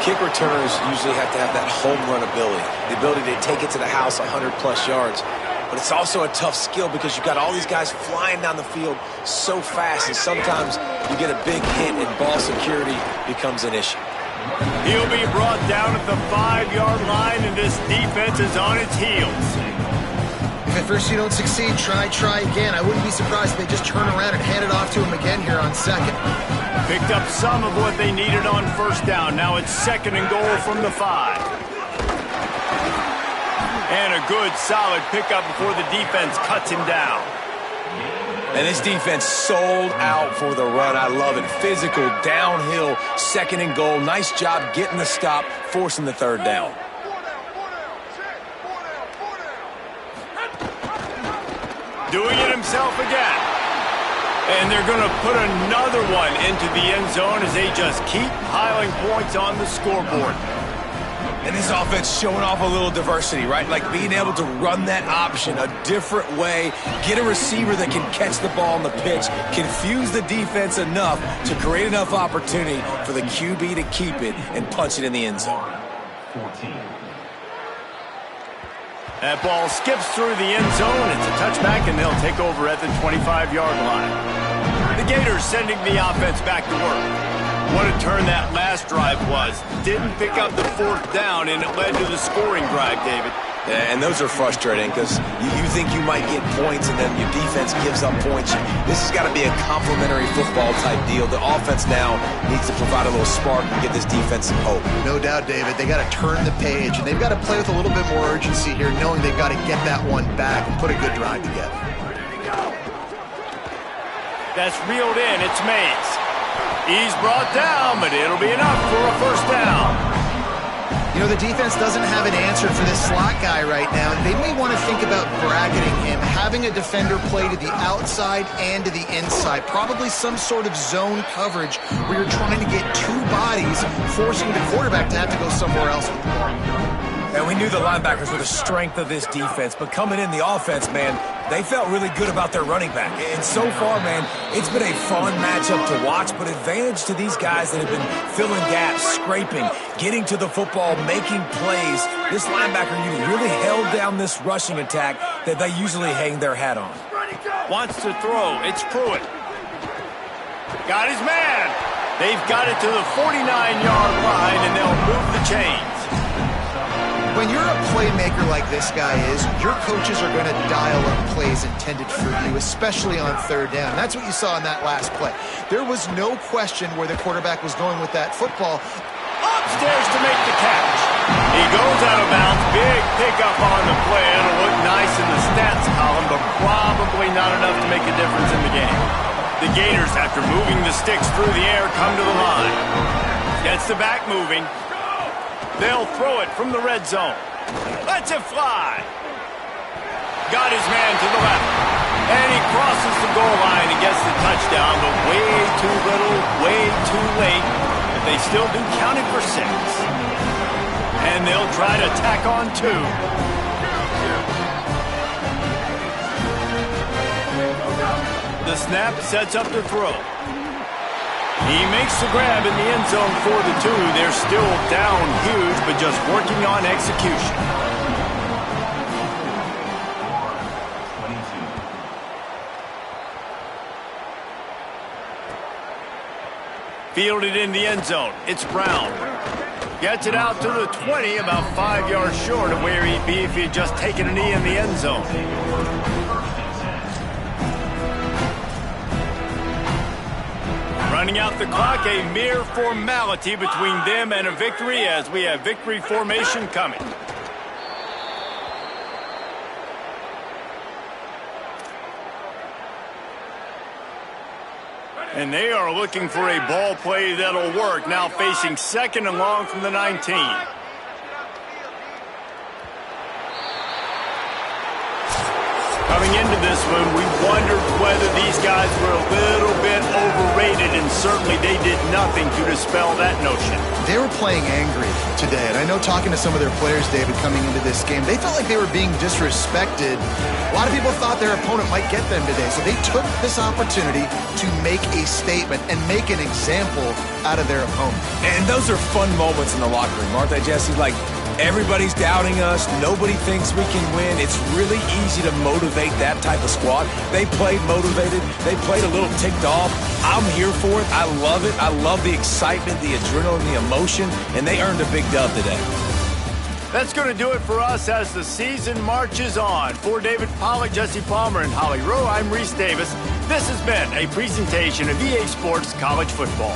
Kick returners usually have to have that home run ability, the ability to take it to the house 100-plus yards. But it's also a tough skill because you've got all these guys flying down the field so fast, and sometimes you get a big hit and ball security becomes an issue. He'll be brought down at the 5-yard line, and this defense is on its heels. If at first you don't succeed, try again. I wouldn't be surprised if they just turn around and hand it off to him again here on 2nd. Picked up some of what they needed on 1st down. Now it's 2nd and goal from the 5. And a good, solid pickup before the defense cuts him down. And this defense sold out for the run. I love it. Physical, downhill, 2nd and goal. Nice job getting the stop, forcing the 3rd down. Doing it himself again. And they're going to put another one into the end zone as they just keep piling points on the scoreboard. And this offense showing off a little diversity, right? Like being able to run that option a different way, get a receiver that can catch the ball on the pitch, confuse the defense enough to create enough opportunity for the QB to keep it and punch it in the end zone. 14. That ball skips through the end zone. It's a touchback, and they'll take over at the 25-yard line. The Gators sending the offense back to work. What a turn that last drive was. Didn't pick up the 4th down, and it led to the scoring drive, David. Yeah, and those are frustrating because you think you might get points and then your defense gives up points. This has got to be a complementary football type deal. The offense now needs to provide a little spark and give this defense some hope. No doubt, David. They got to turn the page, and they've got to play with a little bit more urgency here, knowing they've got to get that one back and put a good drive together. That's reeled in. It's Mays. He's brought down, but it'll be enough for a 1st down. You know, the defense doesn't have an answer for this slot guy right now, and they may want to think about bracketing him, having a defender play to the outside and to the inside, probably some sort of zone coverage where you're trying to get 2 bodies, forcing the quarterback to have to go somewhere else with the ball. And we knew the linebackers were the strength of this defense, but coming in the offense, man, they felt really good about their running back. And so far, man, it's been a fun matchup to watch, but advantage to these guys that have been filling gaps, scraping, getting to the football, making plays. This linebacker unit really held down this rushing attack that they usually hang their hat on. Wants to throw. It's Pruitt. Got his man. They've got it to the 49-yard line, and they'll move the chains. When you're a playmaker like this guy is, your coaches are going to dial up plays intended for you, especially on 3rd down. That's what you saw in that last play. There was no question where the quarterback was going with that football. Upstairs to make the catch. He goes out of bounds. Big pickup on the play. It'll look nice in the stats column, but probably not enough to make a difference in the game. The Gators, after moving the sticks through the air, come to the line. Gets the back moving. They'll throw it from the red zone. Lets it fly. Got his man to the left. And he crosses the goal line and gets the touchdown, but way too little, way too late. But they still do count it for 6. And they'll try to tack on 2. The snap sets up the throw. He makes the grab in the end zone for the 2. They're still down huge, but just working on execution. 22. Fielded in the end zone. It's Brown. Gets it out to the 20, about 5 yards short of where he'd be if he'd just taken a knee in the end zone. Running out the clock, a mere formality between them and a victory as we have victory formation coming. And they are looking for a ball play that'll work, now facing 2nd and long from the 19. Coming into this one, we wondered whether these guys were a little bit overrated, and certainly they did nothing to dispel that notion. They were playing angry today, and I know talking to some of their players, David, coming into this game, they felt like they were being disrespected. A lot of people thought their opponent might get them today, so they took this opportunity to make a statement and make an example out of their opponent. And those are fun moments in the locker room, aren't they, Jesse? Like, everybody's doubting us. Nobody thinks we can win. It's really easy to motivate that type of squad. They played motivated. They played a little ticked off. I'm here for it. I love it. I love the excitement, the adrenaline, the emotion, and they earned a big dub today. That's going to do it for us as the season marches on. For David Pollack, Jesse Palmer, and Holly Rowe, I'm Reese Davis. This has been a presentation of EA Sports College Football.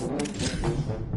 Bye.